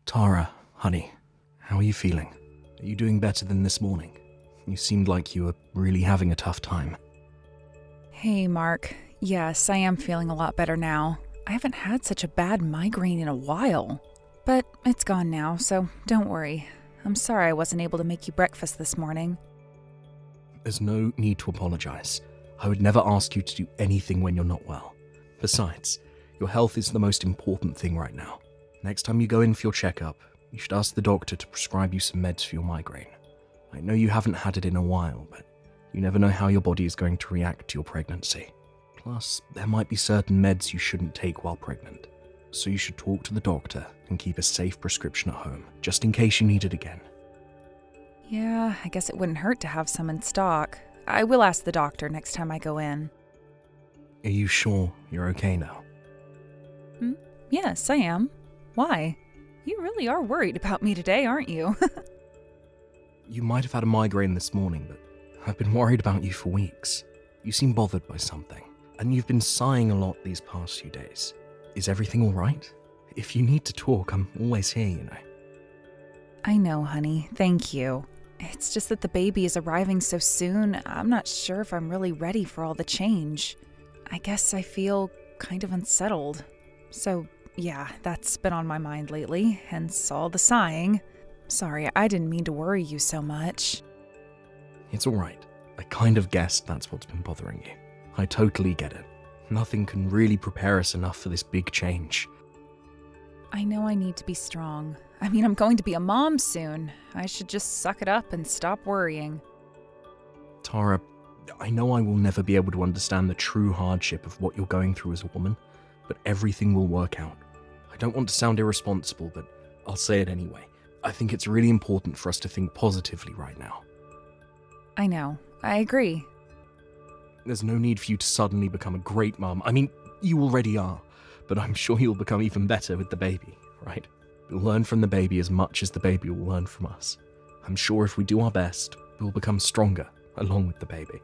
Tara, honey, how are you feeling? Are you doing better than this morning? You seemed like you were really having a tough time. Hey, Mark. Yes, I am feeling a lot better now. I haven't had such a bad migraine in a while. But it's gone now, so don't worry. I'm sorry I wasn't able to make you breakfast this morning. There's no need to apologize. I would never ask you to do anything when you're not well. Besides, your health is the most important thing right now. Next time you go in for your checkup, you should ask the doctor to prescribe you some meds for your migraine. I know you haven't had it in a while, but you never know how your body is going to react to your pregnancy. Plus, there might be certain meds you shouldn't take while pregnant. So you should talk to the doctor and keep a safe prescription at home, just in case you need it again. Yeah, I guess it wouldn't hurt to have some in stock. I will ask the doctor next time I go in. Are you sure you're okay now? Yes, I am. Why? You really are worried about me today, aren't you? You might have had a migraine this morning, but I've been worried about you for weeks. You seem bothered by something, and you've been sighing a lot these past few days. Is everything all right? If you need to talk, I'm always here, you know. I know, honey. Thank you. It's just that the baby is arriving so soon, I'm not sure if I'm really ready for all the change. I guess I feel kind of unsettled. So, yeah, that's been on my mind lately, hence all the sighing. Sorry, I didn't mean to worry you so much. It's all right. I kind of guessed that's what's been bothering you. I totally get it. Nothing can really prepare us enough for this big change. I know I need to be strong. I mean, I'm going to be a mom soon. I should just suck it up and stop worrying. Tara, I know I will never be able to understand the true hardship of what you're going through as a woman, but everything will work out. I don't want to sound irresponsible, but I'll say it anyway. I think it's really important for us to think positively right now. I know. I agree. There's no need for you to suddenly become a great mum. I mean, you already are, but I'm sure you'll become even better with the baby, right? We'll learn from the baby as much as the baby will learn from us. I'm sure if we do our best, we'll become stronger along with the baby.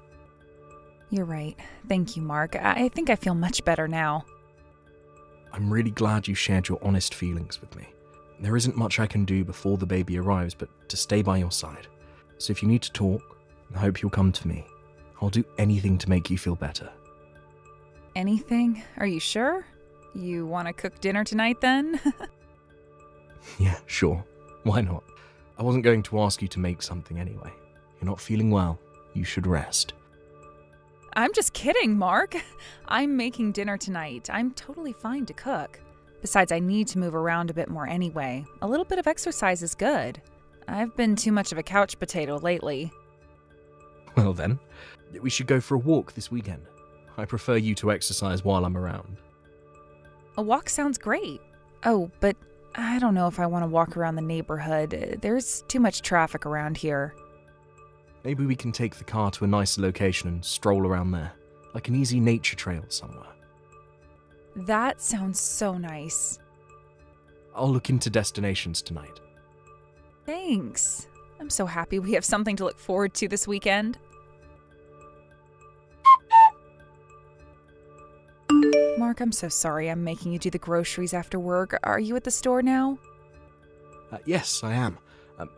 You're right. Thank you, Mark. I think I feel much better now. I'm really glad you shared your honest feelings with me. There isn't much I can do before the baby arrives, but to stay by your side. So if you need to talk, I hope you'll come to me. I'll do anything to make you feel better. Anything? Are you sure? You want to cook dinner tonight then? Yeah, sure. Why not? I wasn't going to ask you to make something anyway. You're not feeling well. You should rest. I'm just kidding, Mark. I'm making dinner tonight. I'm totally fine to cook. Besides, I need to move around a bit more anyway. A little bit of exercise is good. I've been too much of a couch potato lately. Well then, we should go for a walk this weekend. I prefer you to exercise while I'm around. A walk sounds great. Oh, but I don't know if I want to walk around the neighborhood. There's too much traffic around here. Maybe we can take the car to a nicer location and stroll around there, like an easy nature trail somewhere. That sounds so nice. I'll look into destinations tonight. Thanks. I'm so happy we have something to look forward to this weekend. Mark, I'm so sorry I'm making you do the groceries after work. Are you at the store now? Yes, I am.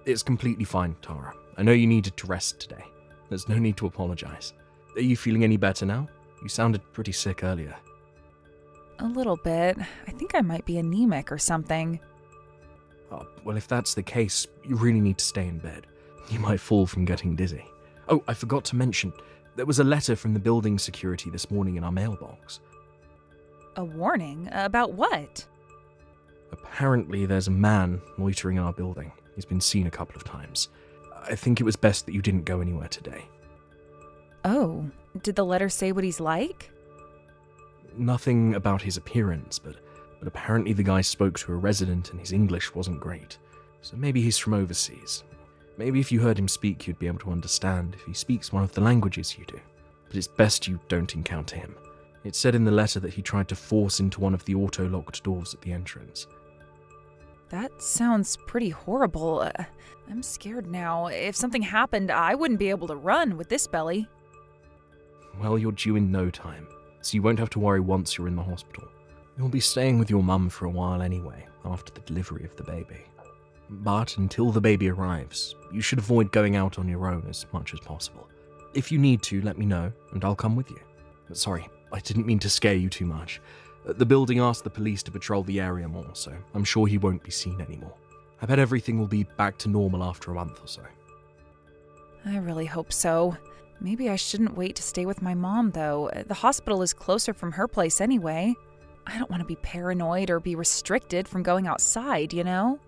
It's completely fine, Tara. I know you needed to rest today. There's no need to apologize. Are you feeling any better now? You sounded pretty sick earlier. A little bit. I think I might be anemic or something. Oh, well, if that's the case, you really need to stay in bed. You might fall from getting dizzy. Oh, I forgot to mention, there was a letter from the building security this morning in our mailbox. A warning? About what? Apparently, there's a man loitering in our building. He's been seen a couple of times. I think it was best that you didn't go anywhere today. Oh, did the letter say what he's like? Nothing about his appearance, but apparently the guy spoke to a resident and his English wasn't great. So maybe he's from overseas. Maybe if you heard him speak, you'd be able to understand if he speaks one of the languages you do. But it's best you don't encounter him. It said in the letter that he tried to force into one of the auto-locked doors at the entrance. That sounds pretty horrible. I'm scared now. If something happened, I wouldn't be able to run with this belly. Well, you're due in no time, so you won't have to worry once you're in the hospital. You'll be staying with your mum for a while anyway, after the delivery of the baby. But until the baby arrives, you should avoid going out on your own as much as possible. If you need to, let me know, and I'll come with you. Sorry, I didn't mean to scare you too much. The building asked the police to patrol the area more, so I'm sure he won't be seen anymore. I bet everything will be back to normal after a month or so. I really hope so. Maybe I shouldn't wait to stay with my mom, though. The hospital is closer from her place anyway. I don't want to be paranoid or be restricted from going outside, you know?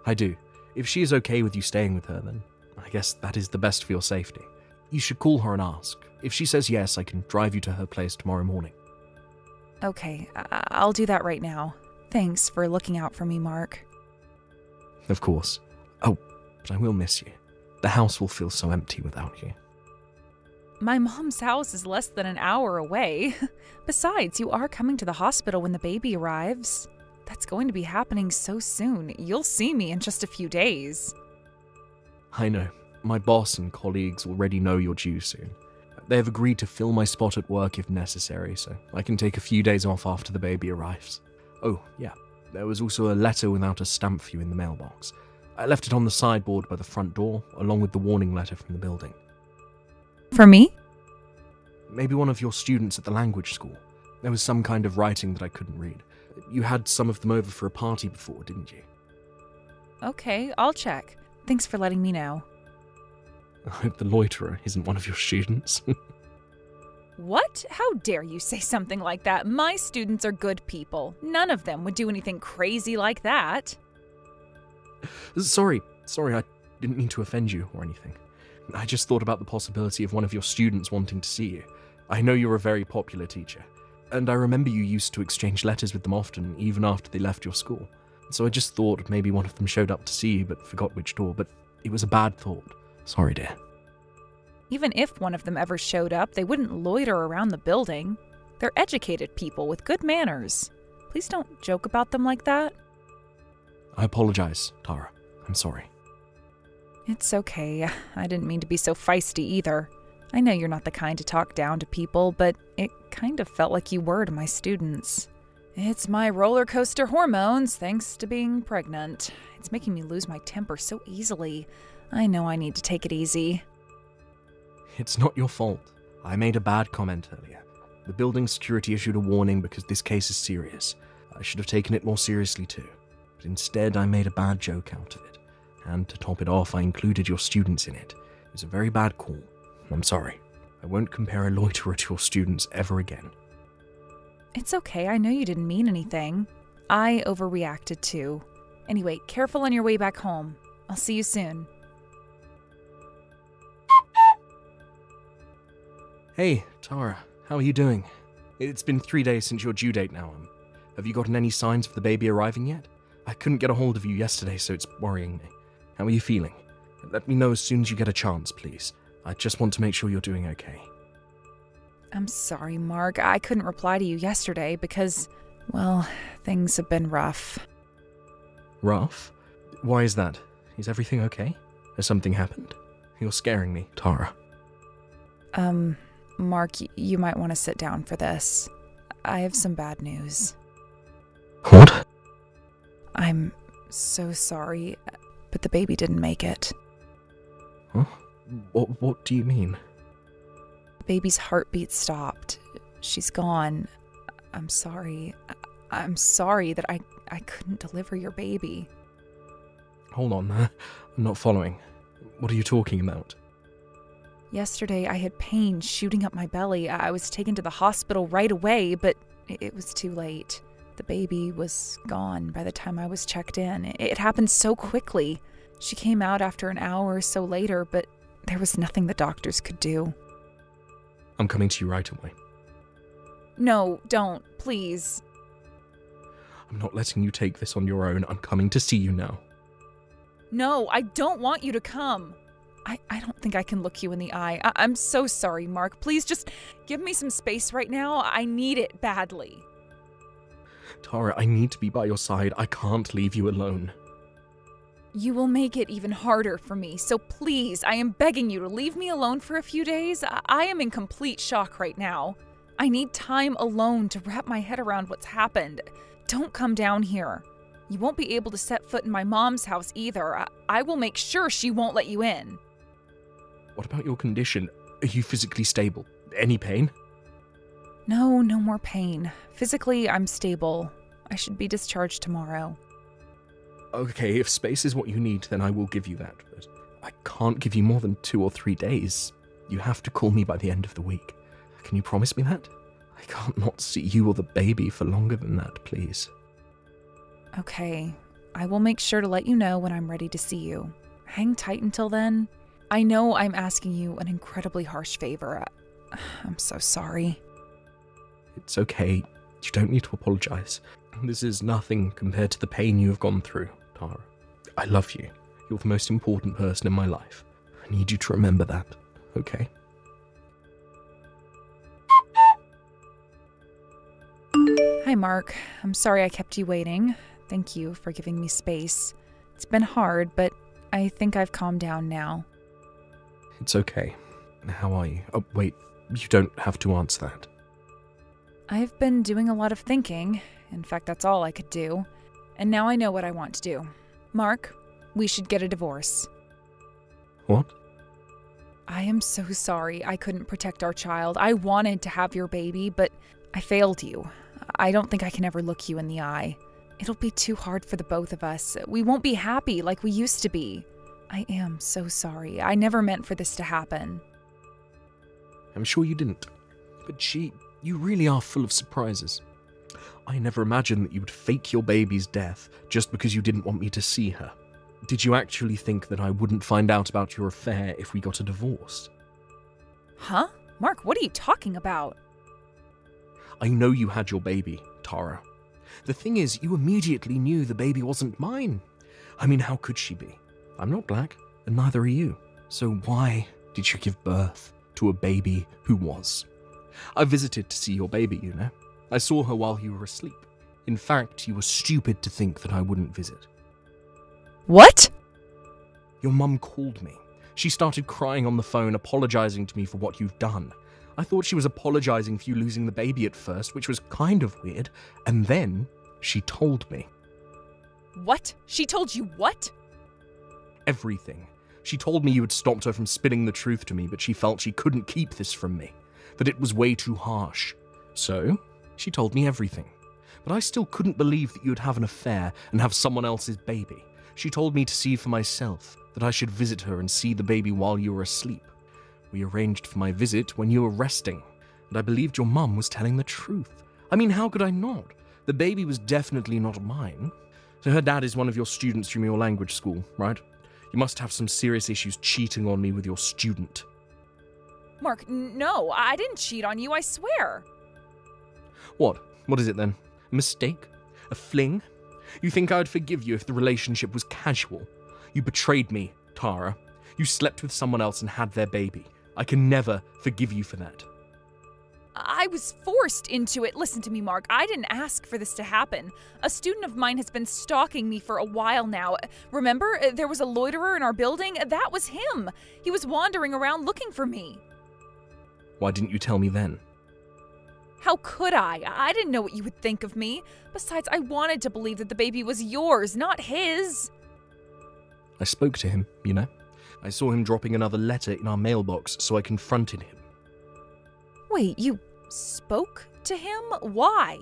I do. If she is okay with you staying with her, then I guess that is the best for your safety. You should call her and ask. If she says yes, I can drive you to her place tomorrow morning. Okay, I'll do that right now. Thanks for looking out for me, Mark. Of course. Oh, but I will miss you. The house will feel so empty without you. My mom's house is less than an hour away. Besides, you are coming to the hospital when the baby arrives. That's going to be happening so soon. You'll see me in just a few days. I know. My boss and colleagues already know you're due soon. They have agreed to fill my spot at work if necessary, so I can take a few days off after the baby arrives. Oh, yeah. There was also a letter without a stamp for you in the mailbox. I left it on the sideboard by the front door, along with the warning letter from the building. For me? Maybe one of your students at the language school. There was some kind of writing that I couldn't read. You had some of them over for a party before, didn't you? Okay, I'll check. Thanks for letting me know. I hope the loiterer isn't one of your students. What? How dare you say something like that? My students are good people. None of them would do anything crazy like that. Sorry, I didn't mean to offend you or anything. I just thought about the possibility of one of your students wanting to see you. I know you're a very popular teacher, and I remember you used to exchange letters with them often, even after they left your school. So I just thought maybe one of them showed up to see you but forgot which door, but it was a bad thought. Sorry, dear. Even if one of them ever showed up, they wouldn't loiter around the building. They're educated people with good manners. Please don't joke about them like that. I apologize, Tara. I'm sorry. It's okay. I didn't mean to be so feisty either. I know you're not the kind to talk down to people, but it kind of felt like you were to my students. It's my roller coaster hormones, thanks to being pregnant. It's making me lose my temper so easily. I know I need to take it easy. It's not your fault. I made a bad comment earlier. The building security issued a warning because this case is serious. I should have taken it more seriously too. But instead, I made a bad joke out of it. And to top it off, I included your students in it. It was a very bad call. I'm sorry. I won't compare a loiterer to your students ever again. It's okay. I know you didn't mean anything. I overreacted too. Anyway, careful on your way back home. I'll see you soon. Hey, Tara, how are you doing? It's been 3 days since your due date now. Have you gotten any signs of the baby arriving yet? I couldn't get a hold of you yesterday, so it's worrying me. How are you feeling? Let me know as soon as you get a chance, please. I just want to make sure you're doing okay. I'm sorry, Mark. I couldn't reply to you yesterday because, well, things have been rough. Rough? Why is that? Is everything okay? Has something happened? You're scaring me, Tara. Mark, you might want to sit down for this. I have some bad news. What? I'm so sorry, but the baby didn't make it. Huh? What do you mean? The baby's heartbeat stopped. She's gone. I'm sorry. I'm sorry that I couldn't deliver your baby. Hold on, I'm not following. What are you talking about? Yesterday, I had pain shooting up my belly. I was taken to the hospital right away, but it was too late. The baby was gone by the time I was checked in. It happened so quickly. She came out after an hour or so later, but there was nothing the doctors could do. I'm coming to you right away. No, don't, please. I'm not letting you take this on your own. I'm coming to see you now. No, I don't want you to come. I don't think I can look you in the eye. I'm so sorry, Mark. Please just give me some space right now. I need it badly. Tara, I need to be by your side. I can't leave you alone. You will make it even harder for me, so please, I am begging you to leave me alone for a few days. I am in complete shock right now. I need time alone to wrap my head around what's happened. Don't come down here. You won't be able to set foot in my mom's house either. I will make sure she won't let you in. What about your condition? Are you physically stable? Any pain? No more pain. Physically, I'm stable. I should be discharged tomorrow. Okay, if space is what you need, then I will give you that, but I can't give you more than 2 or 3 days. You have to call me by the end of the week. Can you promise me that? I can't not see you or the baby for longer than that, please. Okay, I will make sure to let you know when I'm ready to see you. Hang tight until then. I know I'm asking you an incredibly harsh favor. I'm so sorry. It's okay. You don't need to apologize. This is nothing compared to the pain you have gone through, Tara. I love you. You're the most important person in my life. I need you to remember that, okay? Hi, Mark. I'm sorry I kept you waiting. Thank you for giving me space. It's been hard, but I think I've calmed down now. It's okay. How are you? Oh, wait. You don't have to answer that. I've been doing a lot of thinking. In fact, that's all I could do. And now I know what I want to do. Mark, we should get a divorce. What? I am so sorry I couldn't protect our child. I wanted to have your baby, but I failed you. I don't think I can ever look you in the eye. It'll be too hard for the both of us. We won't be happy like we used to be. I am so sorry. I never meant for this to happen. I'm sure you didn't. But you really are full of surprises. I never imagined that you would fake your baby's death just because you didn't want me to see her. Did you actually think that I wouldn't find out about your affair if we got a divorce? Huh? Mark, what are you talking about? I know you had your baby, Tara. The thing is, you immediately knew the baby wasn't mine. I mean, how could she be? I'm not black, and neither are you. So why did you give birth to a baby who was? I visited to see your baby, you know. I saw her while you were asleep. In fact, you were stupid to think that I wouldn't visit. What? Your mum called me. She started crying on the phone, apologizing to me for what you've done. I thought she was apologizing for you losing the baby at first, which was kind of weird, and then she told me. What? She told you what? Everything. She told me you had stopped her from spitting the truth to me, but she felt she couldn't keep this from me, that it was way too harsh. So, she told me everything. But I still couldn't believe that you'd have an affair and have someone else's baby. She told me to see for myself, that I should visit her and see the baby while you were asleep. We arranged for my visit when you were resting, and I believed your mum was telling the truth. I mean, how could I not? The baby was definitely not mine. So her dad is one of your students from your language school, right? You must have some serious issues cheating on me with your student. Mark, no, I didn't cheat on you, I swear. What? What is it then? A mistake? A fling? You think I would forgive you if the relationship was casual? You betrayed me, Tara. You slept with someone else and had their baby. I can never forgive you for that. I was forced into it. Listen to me, Mark. I didn't ask for this to happen. A student of mine has been stalking me for a while now. Remember, there was a loiterer in our building? That was him. He was wandering around looking for me. Why didn't you tell me then? How could I? I didn't know what you would think of me. Besides, I wanted to believe that the baby was yours, not his. I spoke to him, you know. I saw him dropping another letter in our mailbox, so I confronted him. Wait, you spoke to him? Why?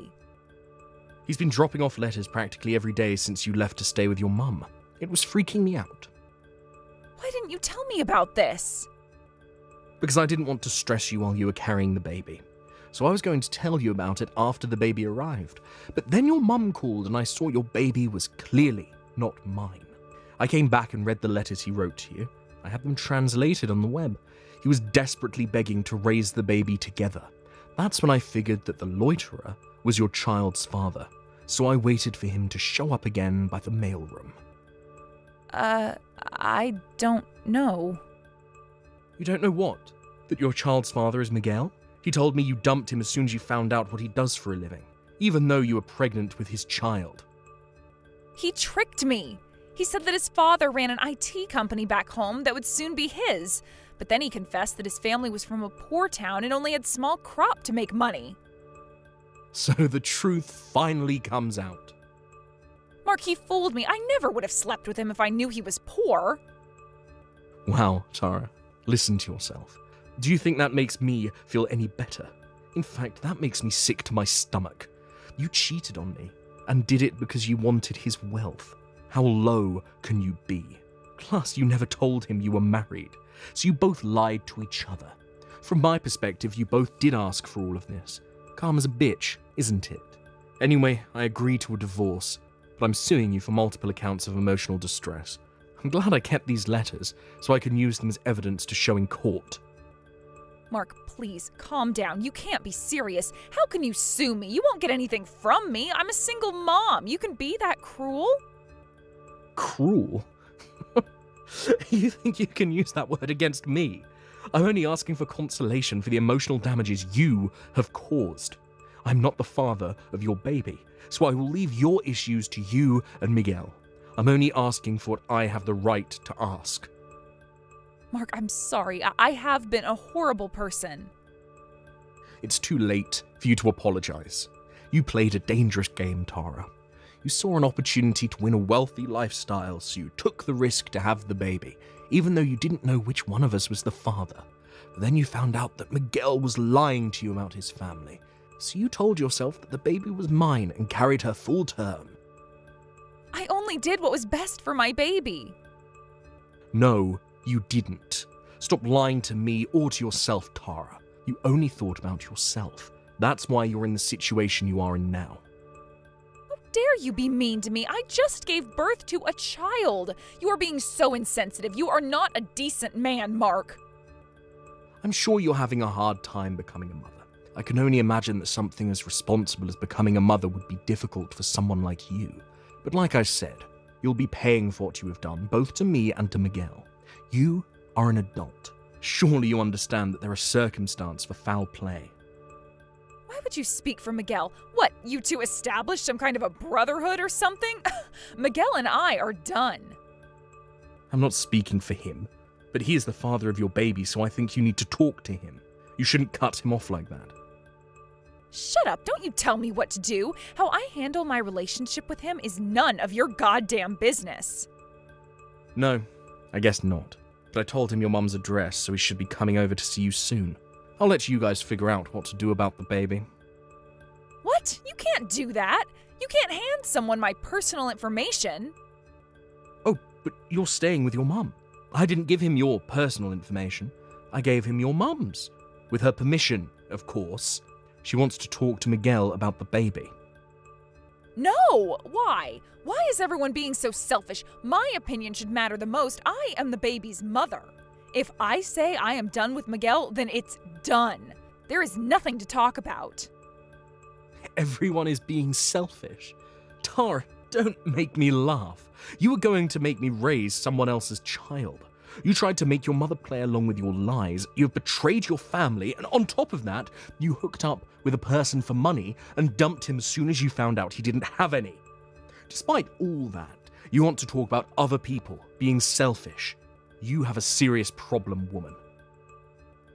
He's been dropping off letters practically every day since you left to stay with your mum. It was freaking me out. Why didn't you tell me about this? Because I didn't want to stress you while you were carrying the baby. So I was going to tell you about it after the baby arrived. But then your mum called and I saw your baby was clearly not mine. I came back and read the letters he wrote to you. I had them translated on the web. He was desperately begging to raise the baby together. That's when I figured that the loiterer was your child's father. So I waited for him to show up again by the mailroom. I don't know. You don't know what? That your child's father is Miguel? He told me you dumped him as soon as you found out what he does for a living, even though you were pregnant with his child. He tricked me. He said that his father ran an IT company back home that would soon be his, but then he confessed that his family was from a poor town and only had small crop to make money. So the truth finally comes out. Mark, he fooled me. I never would have slept with him if I knew he was poor. Wow, Tara, listen to yourself. Do you think that makes me feel any better? In fact, that makes me sick to my stomach. You cheated on me, and did it because you wanted his wealth. How low can you be? Plus, you never told him you were married, so you both lied to each other. From my perspective, you both did ask for all of this. Karma's a bitch, isn't it? Anyway, I agree to a divorce, but I'm suing you for multiple accounts of emotional distress. I'm glad I kept these letters, so I can use them as evidence to show in court. Mark, please, calm down. You can't be serious. How can you sue me? You won't get anything from me. I'm a single mom. You can be that cruel? Cruel? You think you can use that word against me? I'm only asking for consolation for the emotional damages you have caused. I'm not the father of your baby, so I will leave your issues to you and Miguel. I'm only asking for what I have the right to ask. Mark, I'm sorry. I have been a horrible person. It's too late for you to apologize. You played a dangerous game, Tara. You saw an opportunity to win a wealthy lifestyle, so you took the risk to have the baby, even though you didn't know which one of us was the father. But then you found out that Miguel was lying to you about his family, so you told yourself that the baby was mine and carried her full term. I only did what was best for my baby. No, you didn't. Stop lying to me or to yourself, Tara. You only thought about yourself. That's why you're in the situation you are in now. How dare you be mean to me? I just gave birth to a child. You are being so insensitive. You are not a decent man, Mark. I'm sure you're having a hard time becoming a mother. I can only imagine that something as responsible as becoming a mother would be difficult for someone like you. But like I said, you'll be paying for what you have done, both to me and to Miguel. You are an adult. Surely you understand that there are circumstances for foul play. Why would you speak for Miguel? What, you two established some kind of a brotherhood or something? Miguel and I are done. I'm not speaking for him, but he is the father of your baby, so I think you need to talk to him. You shouldn't cut him off like that. Shut up, don't you tell me what to do. How I handle my relationship with him is none of your goddamn business. No, I guess not. But I told him your mum's address, so he should be coming over to see you soon. I'll let you guys figure out what to do about the baby. What? You can't do that. You can't hand someone my personal information. Oh, but you're staying with your mum. I didn't give him your personal information. I gave him your mum's. With her permission, of course. She wants to talk to Miguel about the baby. No! Why? Why is everyone being so selfish? My opinion should matter the most. I am the baby's mother. If I say I am done with Miguel, then it's done. There is nothing to talk about. Everyone is being selfish. Tara, don't make me laugh. You were going to make me raise someone else's child. You tried to make your mother play along with your lies. You have betrayed your family, and on top of that, you hooked up with a person for money and dumped him as soon as you found out he didn't have any. Despite all that, you want to talk about other people being selfish. You have a serious problem, woman.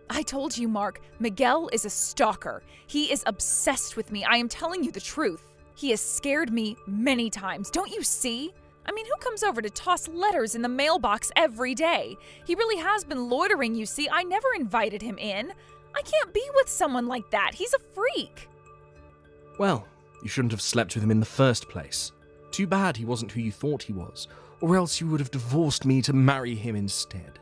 I told you, Mark, Miguel is a stalker. He is obsessed with me. I am telling you the truth. He has scared me many times. Don't you see? I mean, who comes over to toss letters in the mailbox every day? He really has been loitering, you see. I never invited him in. I can't be with someone like that. He's a freak. Well, you shouldn't have slept with him in the first place. Too bad he wasn't who you thought he was, or else you would have divorced me to marry him instead.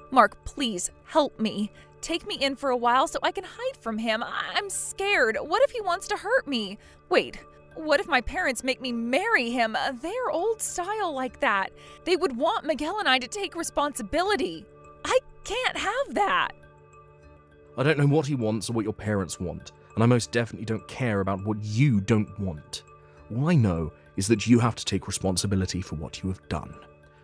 Mark, please, help me. Take me in for a while so I can hide from him. I'm scared. What if he wants to hurt me? Wait, what if my parents make me marry him? They're old style like that. They would want Miguel and I to take responsibility. I can't have that. I don't know what he wants or what your parents want, and I most definitely don't care about what you don't want. All I know is that you have to take responsibility for what you have done.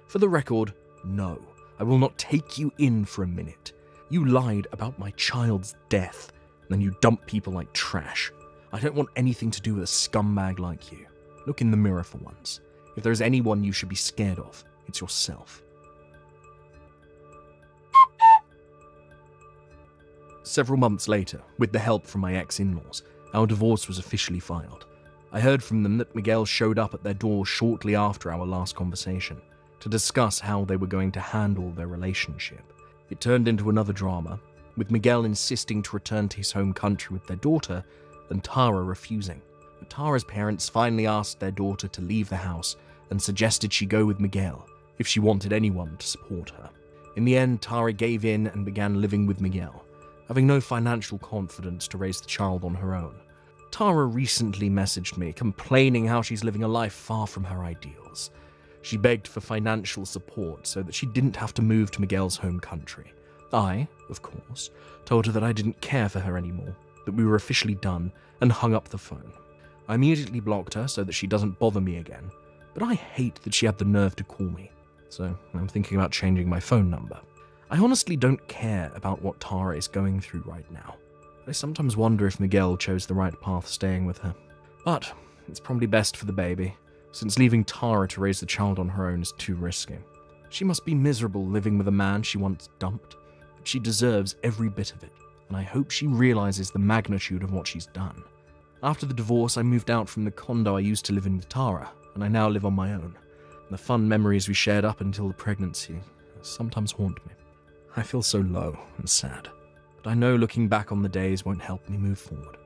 For the record, no, I will not take you in for a minute. You lied about my child's death, and then you dump people like trash. I don't want anything to do with a scumbag like you. Look in the mirror for once. If there is anyone you should be scared of, it's yourself. Several months later, with the help from my ex-in-laws, our divorce was officially filed. I heard from them that Miguel showed up at their door shortly after our last conversation to discuss how they were going to handle their relationship. It turned into another drama, with Miguel insisting to return to his home country with their daughter and Tara refusing. But Tara's parents finally asked their daughter to leave the house and suggested she go with Miguel if she wanted anyone to support her. In the end, Tara gave in and began living with Miguel, having no financial confidence to raise the child on her own. Tara recently messaged me, complaining how she's living a life far from her ideals. She begged for financial support so that she didn't have to move to Miguel's home country. I, of course, told her that I didn't care for her anymore, that we were officially done, and hung up the phone. I immediately blocked her so that she doesn't bother me again, but I hate that she had the nerve to call me, so I'm thinking about changing my phone number. I honestly don't care about what Tara is going through right now. I sometimes wonder if Miguel chose the right path staying with her. But it's probably best for the baby, since leaving Tara to raise the child on her own is too risky. She must be miserable living with a man she once dumped, but she deserves every bit of it, and I hope she realizes the magnitude of what she's done. After the divorce, I moved out from the condo I used to live in with Tara, and I now live on my own. The fun memories we shared up until the pregnancy sometimes haunt me. I feel so low and sad, but I know looking back on the days won't help me move forward.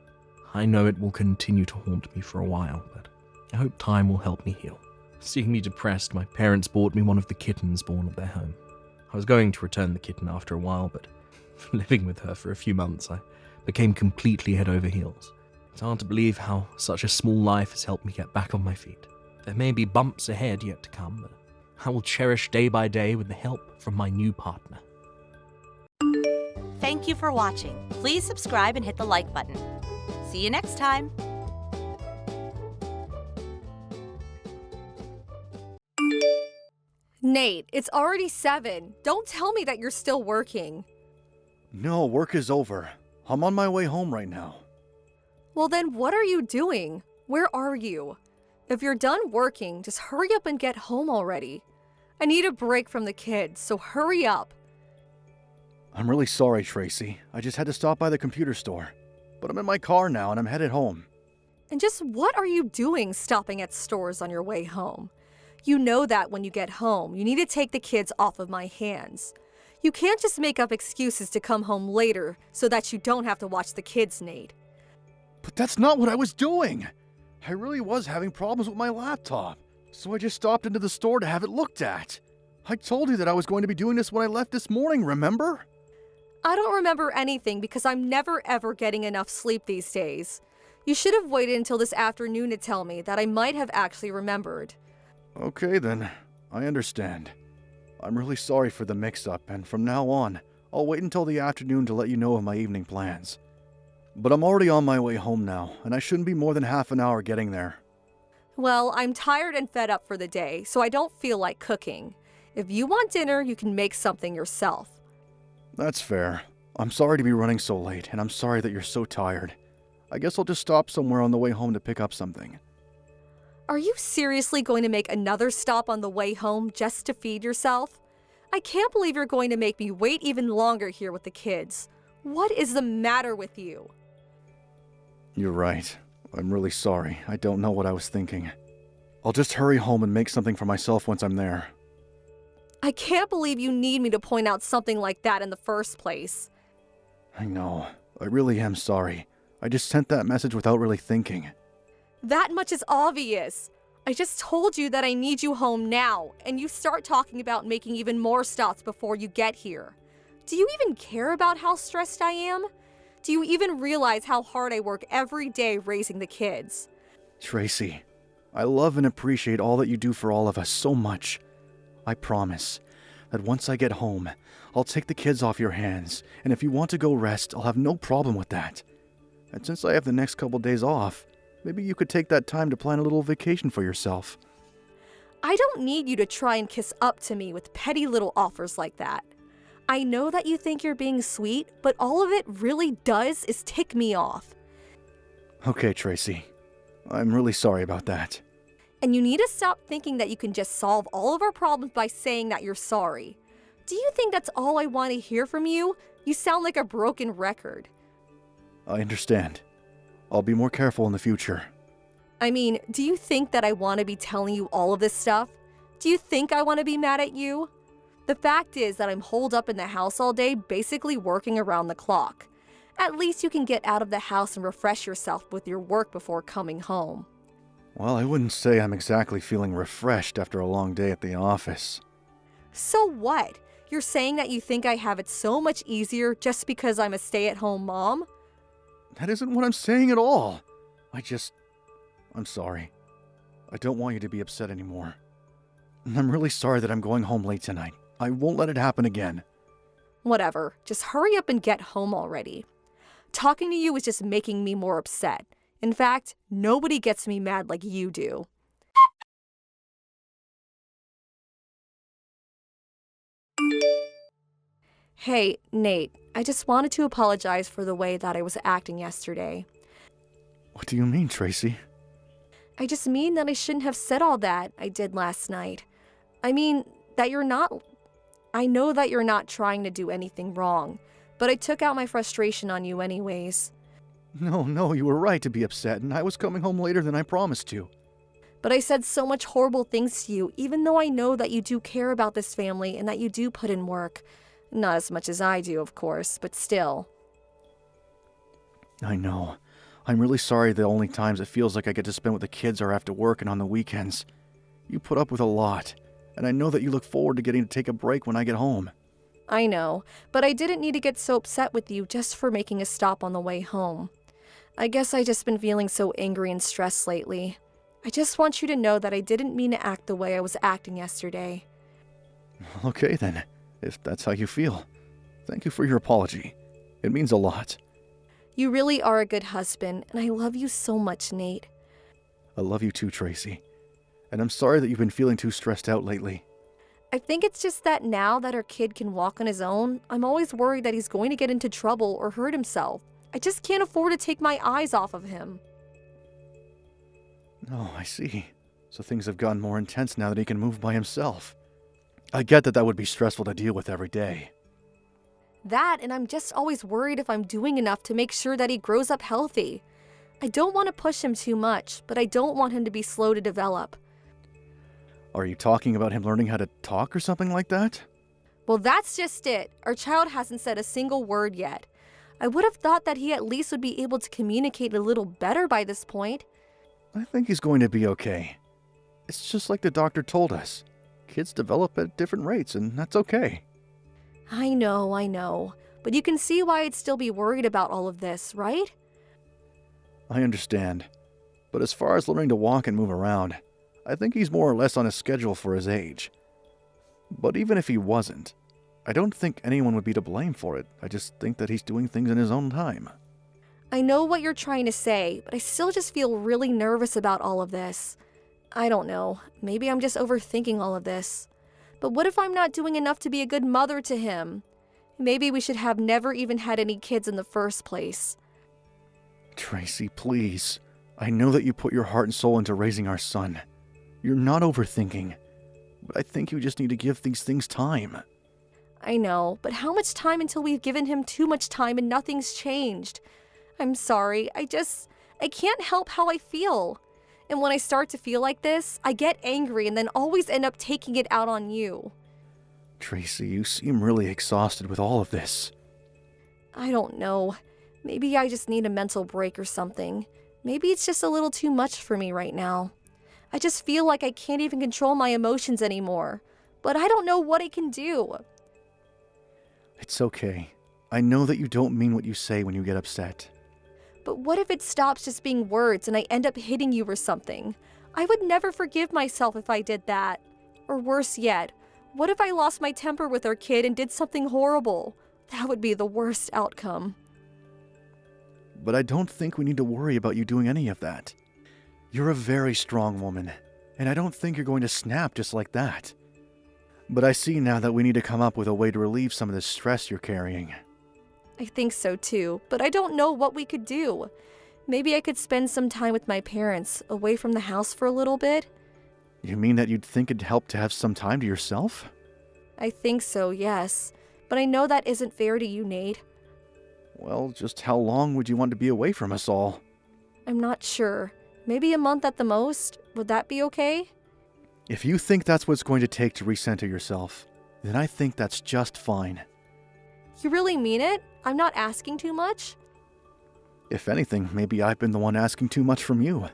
I know it will continue to haunt me for a while, but I hope time will help me heal. Seeing me depressed, my parents bought me one of the kittens born at their home. I was going to return the kitten after a while, but living with her for a few months, I became completely head over heels. It's hard to believe how such a small life has helped me get back on my feet. There may be bumps ahead yet to come, but I will cherish day by day with the help from my new partner. Thank you for watching. Please subscribe and hit the like button. See you next time. Nate, it's already 7. Don't tell me that you're still working. No, work is over. I'm on my way home right now. Well then, what are you doing? Where are you? If you're done working, just hurry up and get home already. I need a break from the kids, so hurry up. I'm really sorry, Tracy. I just had to stop by the computer store. But I'm in my car now and I'm headed home. And just what are you doing stopping at stores on your way home? You know that when you get home, you need to take the kids off of my hands. You can't just make up excuses to come home later so that you don't have to watch the kids, Nate. But that's not what I was doing. I really was having problems with my laptop. So I just stopped into the store to have it looked at. I told you that I was going to be doing this when I left this morning, remember? I don't remember anything because I'm never ever getting enough sleep these days. You should have waited until this afternoon to tell me that I might have actually remembered. Okay then, I understand. I'm really sorry for the mix-up, and from now on, I'll wait until the afternoon to let you know of my evening plans. But I'm already on my way home now, and I shouldn't be more than half an hour getting there. Well, I'm tired and fed up for the day, so I don't feel like cooking. If you want dinner, you can make something yourself. That's fair. I'm sorry to be running so late, and I'm sorry that you're so tired. I guess I'll just stop somewhere on the way home to pick up something. Are you seriously going to make another stop on the way home just to feed yourself? I can't believe you're going to make me wait even longer here with the kids. What is the matter with you? You're right. I'm really sorry. I don't know what I was thinking. I'll just hurry home and make something for myself once I'm there. I can't believe you need me to point out something like that in the first place. I know. I really am sorry. I just sent that message without really thinking. That much is obvious. I just told you that I need you home now, and you start talking about making even more stops before you get here. Do you even care about how stressed I am? Do you even realize how hard I work every day raising the kids? Tracy, I love and appreciate all that you do for all of us so much. I promise that once I get home, I'll take the kids off your hands, and if you want to go rest, I'll have no problem with that. And since I have the next couple days off, maybe you could take that time to plan a little vacation for yourself. I don't need you to try and kiss up to me with petty little offers like that. I know that you think you're being sweet, but all of it really does is tick me off. Okay, Tracy. I'm really sorry about that. And you need to stop thinking that you can just solve all of our problems by saying that you're sorry. Do you think that's all I want to hear from you? You sound like a broken record. I understand. I'll be more careful in the future. I mean, do you think that I want to be telling you all of this stuff? Do you think I want to be mad at you? The fact is that I'm holed up in the house all day, basically working around the clock. At least you can get out of the house and refresh yourself with your work before coming home. Well, I wouldn't say I'm exactly feeling refreshed after a long day at the office. So what? You're saying that you think I have it so much easier just because I'm a stay-at-home mom? That isn't what I'm saying at all. I'm sorry. I don't want you to be upset anymore. And I'm really sorry that I'm going home late tonight. I won't let it happen again. Whatever. Just hurry up and get home already. Talking to you is just making me more upset. In fact, nobody gets me mad like you do. Hey, Nate, I just wanted to apologize for the way that I was acting yesterday. What do you mean, Tracy? I just mean that I shouldn't have said all that I did last night. I mean, I know that you're not trying to do anything wrong, but I took out my frustration on you anyways. No, you were right to be upset, and I was coming home later than I promised to. But I said so much horrible things to you, even though I know that you do care about this family and that you do put in work. Not as much as I do, of course, but still. I know. I'm really sorry the only times it feels like I get to spend with the kids are after work and on the weekends. You put up with a lot, and I know that you look forward to getting to take a break when I get home. I know, but I didn't need to get so upset with you just for making a stop on the way home. I guess I just been feeling so angry and stressed lately. I just want you to know that I didn't mean to act the way I was acting yesterday. Okay then, if that's how you feel. Thank you for your apology. It means a lot. You really are a good husband, and I love you so much, Nate. I love you too, Tracy. And I'm sorry that you've been feeling too stressed out lately. I think it's just that now that our kid can walk on his own, I'm always worried that he's going to get into trouble or hurt himself. I just can't afford to take my eyes off of him. Oh, I see. So things have gotten more intense now that he can move by himself. I get that would be stressful to deal with every day. That, and I'm just always worried if I'm doing enough to make sure that he grows up healthy. I don't want to push him too much, but I don't want him to be slow to develop. Are you talking about him learning how to talk or something like that? Well, that's just it. Our child hasn't said a single word yet. I would have thought that he at least would be able to communicate a little better by this point. I think he's going to be okay. It's just like the doctor told us. Kids develop at different rates, and that's okay. I know. But you can see why I'd still be worried about all of this, right? I understand. But as far as learning to walk and move around, I think he's more or less on a schedule for his age. But even if he wasn't, I don't think anyone would be to blame for it. I just think that he's doing things in his own time. I know what you're trying to say, but I still just feel really nervous about all of this. I don't know. Maybe I'm just overthinking all of this. But what if I'm not doing enough to be a good mother to him? Maybe we should have never even had any kids in the first place. Tracy, please. I know that you put your heart and soul into raising our son. You're not overthinking. But I think you just need to give these things time. I know, but how much time until we've given him too much time and nothing's changed? I'm sorry, I can't help how I feel. And when I start to feel like this, I get angry and then always end up taking it out on you. Tracy, you seem really exhausted with all of this. I don't know. Maybe I just need a mental break or something. Maybe it's just a little too much for me right now. I just feel like I can't even control my emotions anymore. But I don't know what I can do. It's okay. I know that you don't mean what you say when you get upset. But what if it stops just being words and I end up hitting you or something? I would never forgive myself if I did that. Or worse yet, what if I lost my temper with our kid and did something horrible? That would be the worst outcome. But I don't think we need to worry about you doing any of that. You're a very strong woman, and I don't think you're going to snap just like that. But I see now that we need to come up with a way to relieve some of the stress you're carrying. I think so too, but I don't know what we could do. Maybe I could spend some time with my parents, away from the house for a little bit. You mean that you'd think it'd help to have some time to yourself? I think so, yes. But I know that isn't fair to you, Nate. Well, just how long would you want to be away from us all? I'm not sure. Maybe a month at the most. Would that be okay? If you think that's what it's going to take to recenter yourself, then I think that's just fine. You really mean it? I'm not asking too much? If anything, maybe I've been the one asking too much from you.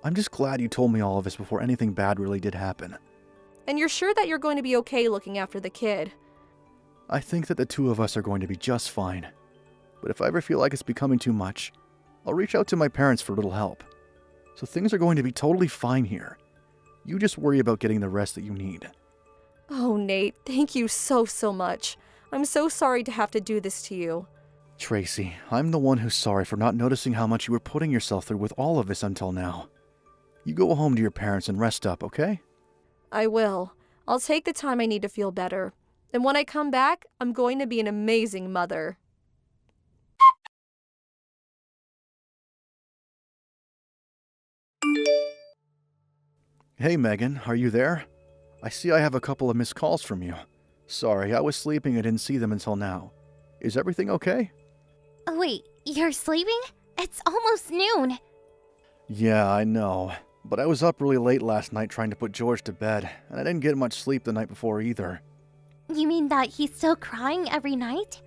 I'm just glad you told me all of this before anything bad really did happen. And you're sure that you're going to be okay looking after the kid? I think that the two of us are going to be just fine. But if I ever feel like it's becoming too much, I'll reach out to my parents for a little help. So things are going to be totally fine here. You just worry about getting the rest that you need. Oh, Nate, thank you so much. I'm so sorry to have to do this to you. Tracy, I'm the one who's sorry for not noticing how much you were putting yourself through with all of this until now. You go home to your parents and rest up, okay? I will. I'll take the time I need to feel better. And when I come back, I'm going to be an amazing mother. Hey Megan, are you there? I see I have a couple of missed calls from you. Sorry, I was sleeping and didn't see them until now. Is everything okay? Oh, wait, you're sleeping? It's almost noon. Yeah, I know. But I was up really late last night trying to put George to bed, and I didn't get much sleep the night before either. You mean that he's still crying every night?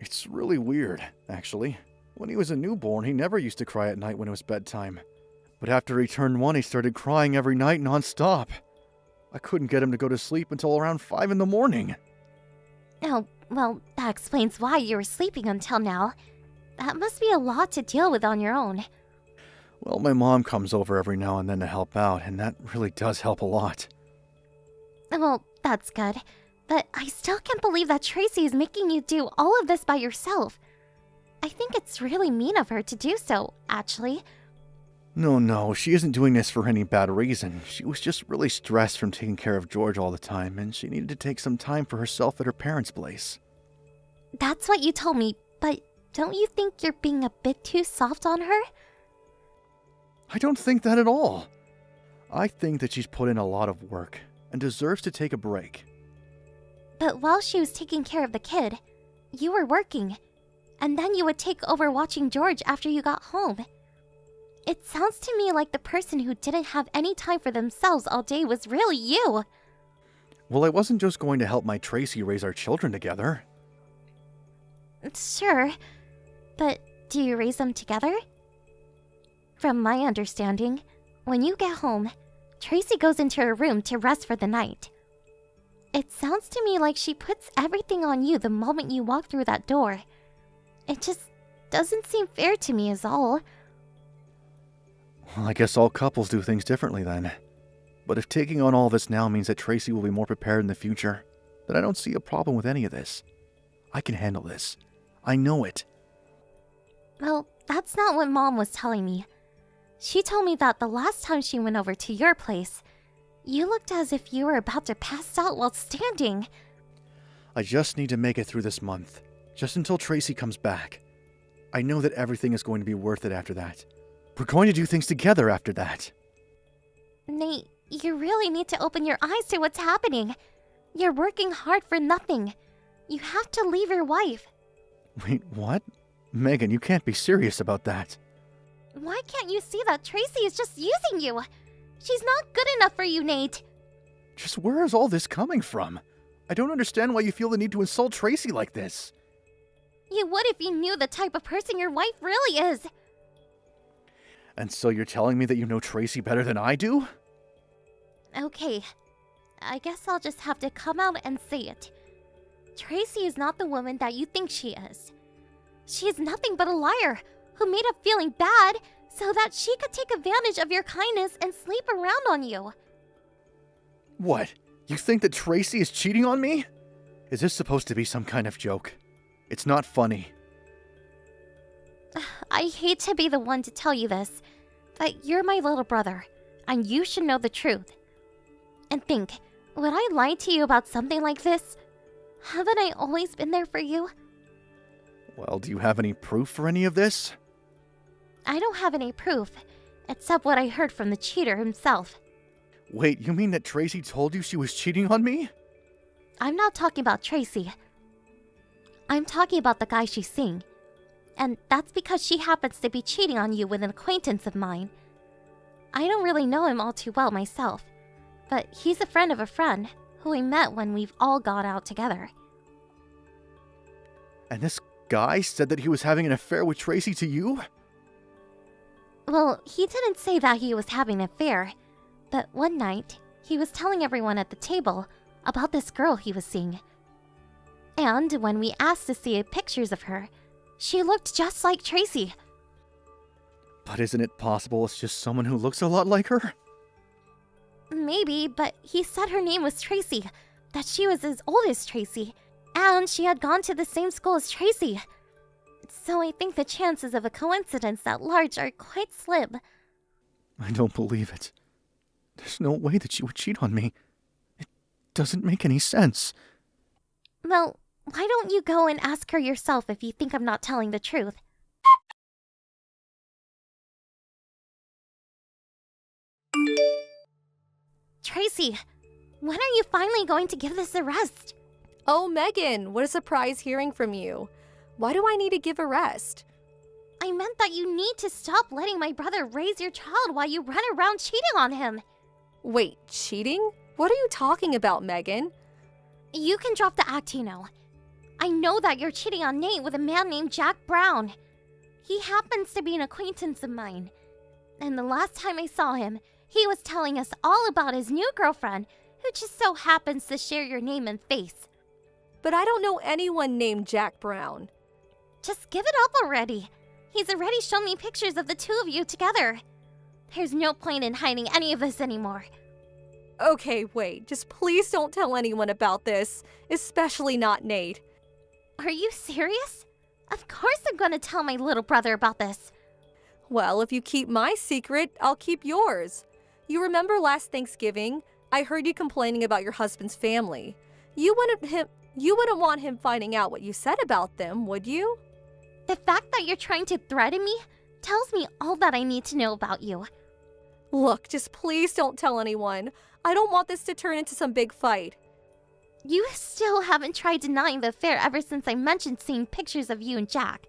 It's really weird, actually. When he was a newborn, he never used to cry at night when it was bedtime. But after he turned 1, he started crying every night non-stop. I couldn't get him to go to sleep until around 5 in the morning. Oh, well, that explains why you were sleeping until now. That must be a lot to deal with on your own. Well, my mom comes over every now and then to help out, and that really does help a lot. Well, that's good. But I still can't believe that Tracy is making you do all of this by yourself. I think it's really mean of her to do so, actually. No, she isn't doing this for any bad reason. She was just really stressed from taking care of George all the time, and she needed to take some time for herself at her parents' place. That's what you told me, but don't you think you're being a bit too soft on her? I don't think that at all. I think that she's put in a lot of work and deserves to take a break. But while she was taking care of the kid, you were working, and then you would take over watching George after you got home. It sounds to me like the person who didn't have any time for themselves all day was really you. Well, I wasn't just going to help my Tracy raise our children together. Sure, but do you raise them together? From my understanding, when you get home, Tracy goes into her room to rest for the night. It sounds to me like she puts everything on you the moment you walk through that door. It just doesn't seem fair to me is all. Well, I guess all couples do things differently then. But if taking on all this now means that Tracy will be more prepared in the future, then I don't see a problem with any of this. I can handle this. I know it. Well, that's not what Mom was telling me. She told me that the last time she went over to your place, you looked as if you were about to pass out while standing. I just need to make it through this month, just until Tracy comes back. I know that everything is going to be worth it after that. We're going to do things together after that. Nate, you really need to open your eyes to what's happening. You're working hard for nothing. You have to leave your wife. Wait, what? Megan, you can't be serious about that. Why can't you see that Tracy is just using you? She's not good enough for you, Nate. Just where is all this coming from? I don't understand why you feel the need to insult Tracy like this. You would if you knew the type of person your wife really is. And so you're telling me that you know Tracy better than I do? Okay, I guess I'll just have to come out and say it. Tracy is not the woman that you think she is. She is nothing but a liar who made up feeling bad so that she could take advantage of your kindness and sleep around on you. What? You think that Tracy is cheating on me? Is this supposed to be some kind of joke? It's not funny. I hate to be the one to tell you this, but you're my little brother, and you should know the truth. And think, would I lie to you about something like this? Haven't I always been there for you? Well, do you have any proof for any of this? I don't have any proof, except what I heard from the cheater himself. Wait, you mean that Tracy told you she was cheating on me? I'm not talking about Tracy. I'm talking about the guy she's seeing. and that's because she happens to be cheating on you with an acquaintance of mine. I don't really know him all too well myself, but he's a friend of a friend who we met when we've all gone out together. And this guy said that he was having an affair with Tracy to you? Well, he didn't say that he was having an affair, but one night, he was telling everyone at the table about this girl he was seeing. And when we asked to see pictures of her, she looked just like Tracy. But isn't it possible it's just someone who looks a lot like her? Maybe, but he said her name was Tracy, that she was as old as Tracy, and she had gone to the same school as Tracy. So I think the chances of a coincidence that large are quite slim. I don't believe it. There's no way that you would cheat on me. It doesn't make any sense. Well, why don't you go and ask her yourself if you think I'm not telling the truth? Tracy, when are you finally going to give this a rest? Oh, Megan, what a surprise hearing from you. Why do I need to give a rest? I meant that you need to stop letting my brother raise your child while you run around cheating on him. Wait, cheating? What are you talking about, Megan? You can drop the act, you know. I know that you're cheating on Nate with a man named Jack Brown. He happens to be an acquaintance of mine. And the last time I saw him, he was telling us all about his new girlfriend, who just so happens to share your name and face. But I don't know anyone named Jack Brown. Just give it up already. He's already shown me pictures of the two of you together. There's no point in hiding any of this anymore. Okay, wait, just please don't tell anyone about this, especially not Nate. Are you serious? Of course I'm gonna tell my little brother about this. Well, if you keep my secret, I'll keep yours. You remember last Thanksgiving? I heard you complaining about your husband's family. You wouldn't want him finding out what you said about them, would you? The fact that you're trying to threaten me tells me all that I need to know about you. Look, just please don't tell anyone. I don't want this to turn into some big fight. You still haven't tried denying the affair ever since I mentioned seeing pictures of you and Jack.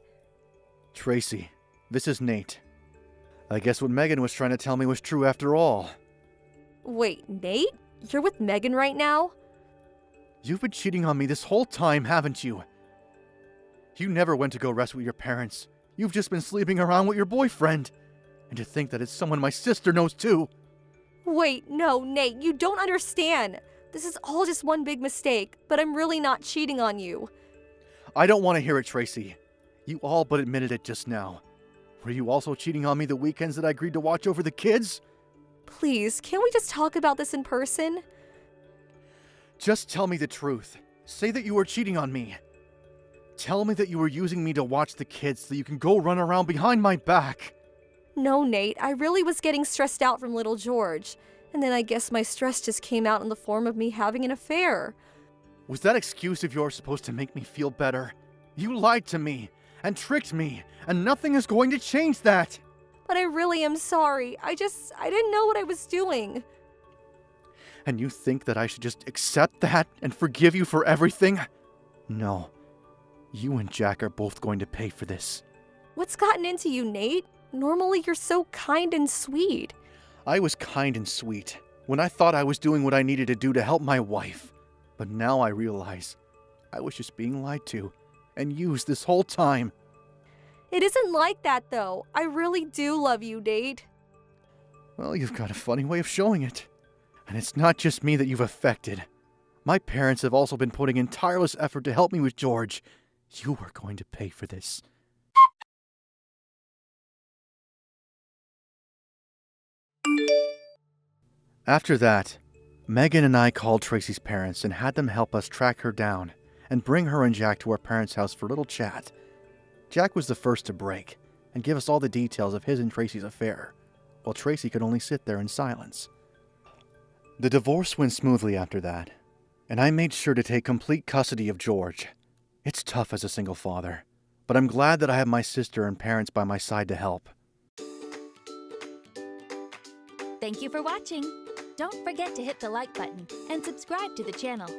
Tracy, this is Nate. I guess what Megan was trying to tell me was true after all. Wait, Nate? You're with Megan right now? You've been cheating on me this whole time, haven't you? You never went to go rest with your parents. You've just been sleeping around with your boyfriend. And to think that it's someone my sister knows too. Wait, no, Nate, you don't understand. This is all just one big mistake, but I'm really not cheating on you. I don't want to hear it, Tracy. You all but admitted it just now. Were you also cheating on me the weekends that I agreed to watch over the kids? Please, can't we just talk about this in person? Just tell me the truth. Say that you were cheating on me. Tell me that you were using me to watch the kids so you can go run around behind my back. No, Nate, I really was getting stressed out from little George. And then I guess my stress just came out in the form of me having an affair. Was that excuse of yours supposed to make me feel better? You lied to me and tricked me, and nothing is going to change that. But I really am sorry. I didn't know what I was doing. And you think that I should just accept that and forgive you for everything? No. You and Jack are both going to pay for this. What's gotten into you, Nate? Normally you're so kind and sweet. I was kind and sweet when I thought I was doing what I needed to do to help my wife. But now I realize I was just being lied to and used this whole time. It isn't like that, though. I really do love you, Nate. Well, you've got a funny way of showing it. And it's not just me that you've affected. My parents have also been putting in tireless effort to help me with George. You are going to pay for this. After that, Megan and I called Tracy's parents and had them help us track her down and bring her and Jack to our parents' house for a little chat. Jack was the first to break and give us all the details of his and Tracy's affair, while Tracy could only sit there in silence. The divorce went smoothly after that, and I made sure to take complete custody of George. It's tough as a single father, but I'm glad that I have my sister and parents by my side to help. Thank you for watching. Don't forget to hit the like button and subscribe to the channel.